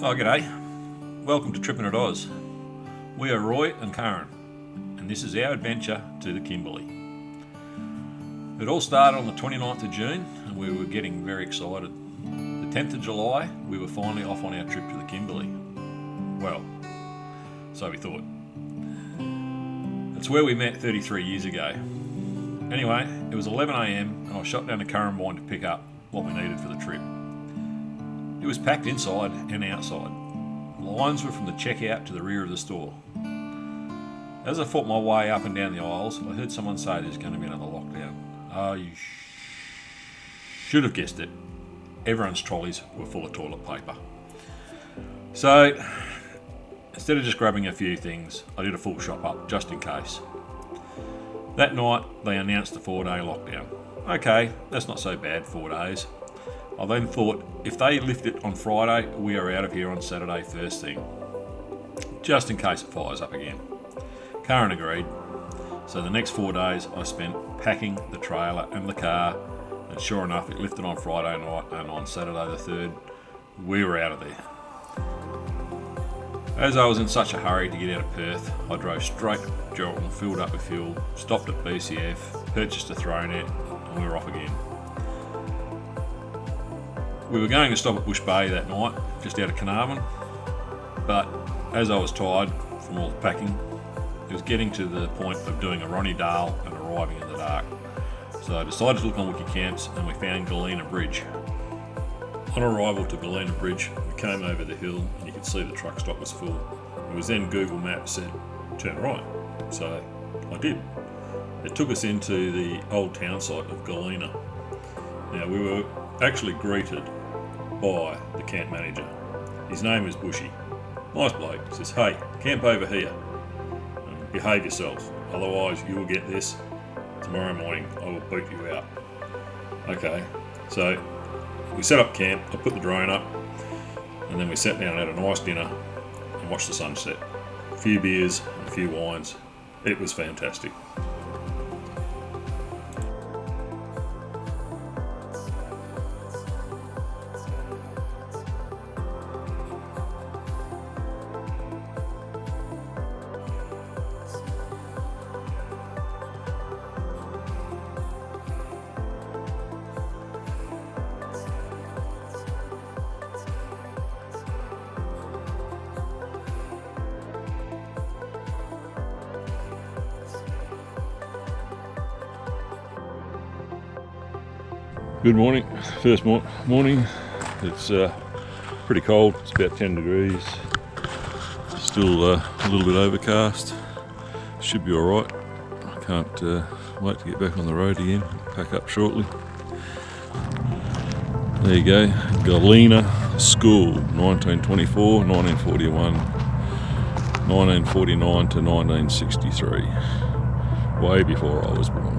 Oh, g'day. Welcome to Trippin' at Oz. We are Roy and Karen, and this is our adventure to the Kimberley. It all started on the 29th of June, and we were getting very excited. The 10th of July, we were finally off on our trip to the Kimberley. Well, so we thought. It's where we met 33 years ago. Anyway, it was 11 a.m, and I shot down to Currambine to pick up what we needed for the trip. It was packed inside and outside. Lines were from the checkout to the rear of the store. As I fought my way up and down the aisles, I heard someone say there's going to be another lockdown. Oh, you should have guessed it. Everyone's trolleys were full of toilet paper. So, instead of just grabbing a few things, I did a full shop up, just in case. That night, they announced a 4-day lockdown. Okay, that's not so bad, 4 days. I then thought, if they lift it on Friday, we are out of here on Saturday first thing. Just in case it fires up again. Karen agreed. So the next 4 days I spent packing the trailer and the car, and sure enough it lifted on Friday night, and on Saturday the 3rd, we were out of there. As I was in such a hurry to get out of Perth, I drove straight to Geraldton, filled up with fuel, stopped at BCF, purchased a throw net, and we were off again. We were going to stop at Bush Bay that night, just out of Carnarvon, but as I was tired from all the packing, it was getting to the point of doing a Ronnie Dale and arriving in the dark. So I decided to look on Wiki Camps and we found Galena Bridge. On arrival to Galena Bridge, we came over the hill and you could see the truck stop was full. It was then Google Maps said, turn right. So I did. It took us into the old town site of Galena. Now we were actually greeted by the camp manager. His name is Bushy. Nice bloke. He says, hey, camp over here and behave yourselves, otherwise you will get this. Tomorrow morning I will boot you out. Okay, so we set up camp, I put the drone up, and then we sat down and had a nice dinner and watched the sunset. A few beers and a few wines. It was fantastic. Good morning, first morning. It's pretty cold, it's about 10 degrees. Still a little bit overcast. Should be alright. I can't wait to get back on the road again, pack up shortly. There you go, Galena School, 1924, 1941, 1949 to 1963. Way before I was born.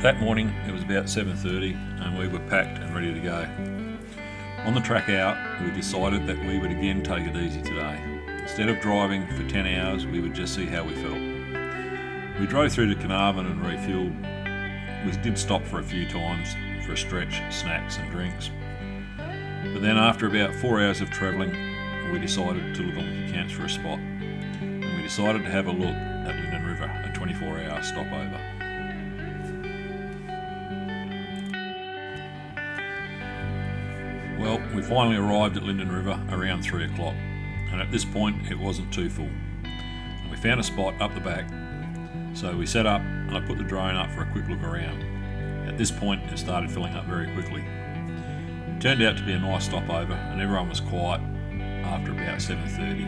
That morning it was about 7:30 and we were packed and ready to go. On the track out, we decided that we would again take it easy today. Instead of driving for 10 hours, we would just see how we felt. We drove through to Carnarvon and refuelled, we did stop for a few times for a stretch, snacks and drinks. But then after about 4 hours of travelling, we decided to look on Wiki Camps for a spot. And we decided to have a look at Lyndon River, a 24-hour stopover. Well, we finally arrived at Lyndon River around 3 o'clock, and at this point it wasn't too full. And we found a spot up the back, so we set up and I put the drone up for a quick look around. At this point it started filling up very quickly. It turned out to be a nice stopover and everyone was quiet after about 7:30.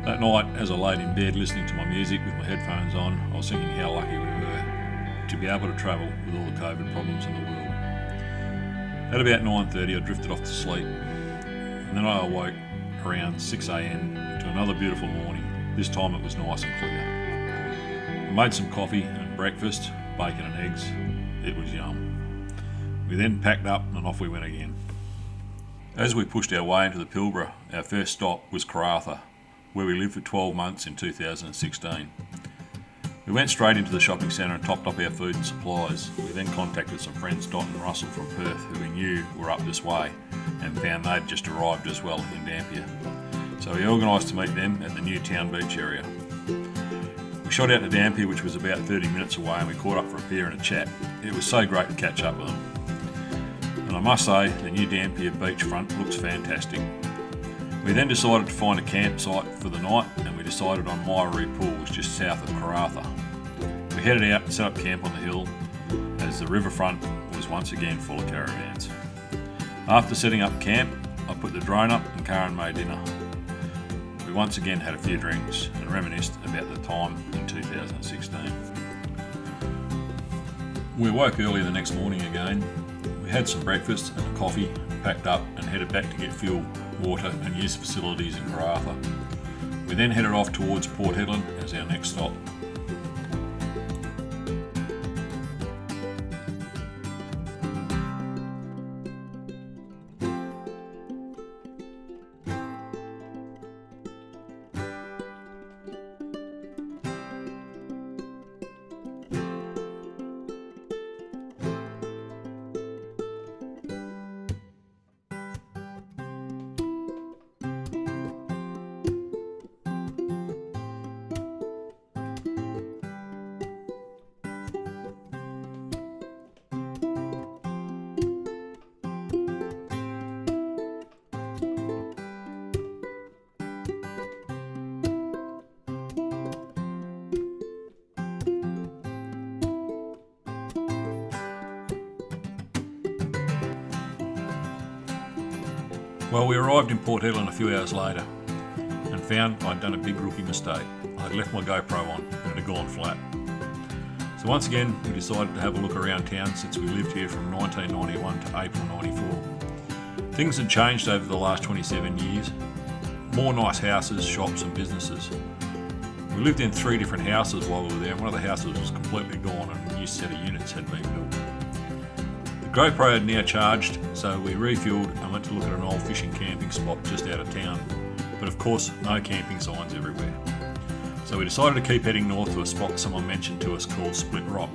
That night, as I laid in bed listening to my music with my headphones on, I was thinking how lucky we were to be able to travel with all the COVID problems in the world. At about 9:30 I drifted off to sleep, and then I awoke around 6 a.m. to another beautiful morning. This time it was nice and clear. I made some coffee and breakfast, bacon and eggs. It was yum. We then packed up and off we went again. As we pushed our way into the Pilbara, our first stop was Karratha, where we lived for 12 months in 2016. We went straight into the shopping centre and topped up our food and supplies. We then contacted some friends, Dot and Russell from Perth, who we knew were up this way, and found they'd just arrived as well in Dampier. So we organised to meet them at the new town beach area. We shot out to Dampier, which was about 30 minutes away, and we caught up for a beer and a chat. It was so great to catch up with them. And I must say, the new Dampier beachfront looks fantastic. We then decided to find a campsite for the night, and we decided on Miaree Pool, which is just south of Karratha. We headed out and set up camp on the hill, as the riverfront was once again full of caravans. After setting up camp, I put the drone up and Karen made dinner. We once again had a few drinks and reminisced about the time in 2016. We woke early the next morning again. We had some breakfast and a coffee, packed up and headed back to get fuel, water and use facilities in Karratha. We then headed off towards Port Hedland as our next stop. Well, we arrived in Port Hedland a few hours later and found I'd done a big rookie mistake. I'd left my GoPro on and it had gone flat. So once again, we decided to have a look around town since we lived here from 1991 to April 94. Things had changed over the last 27 years. More nice houses, shops and businesses. We lived in 3 different houses while we were there, and one of the houses was completely gone and a new set of units had been built. The GoPro had now charged, so we refueled and went to look at an old fishing camping spot just out of town. But of course, no camping signs everywhere. So we decided to keep heading north to a spot someone mentioned to us called Split Rock.